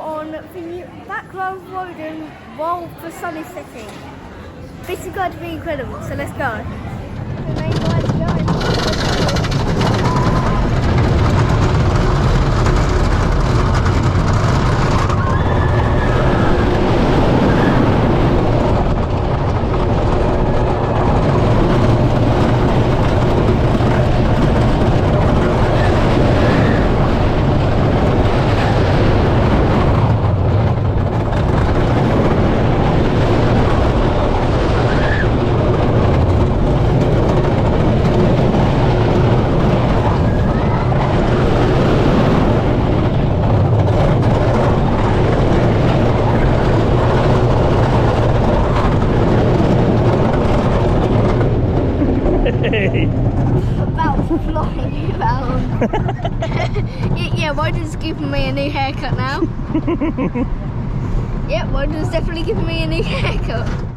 on the back row of WODAN while the sun is setting. This is going to be incredible, so let's go. About flying around. Yeah, WODAN's giving me a new haircut now. Yep, WODAN's definitely giving me a new haircut.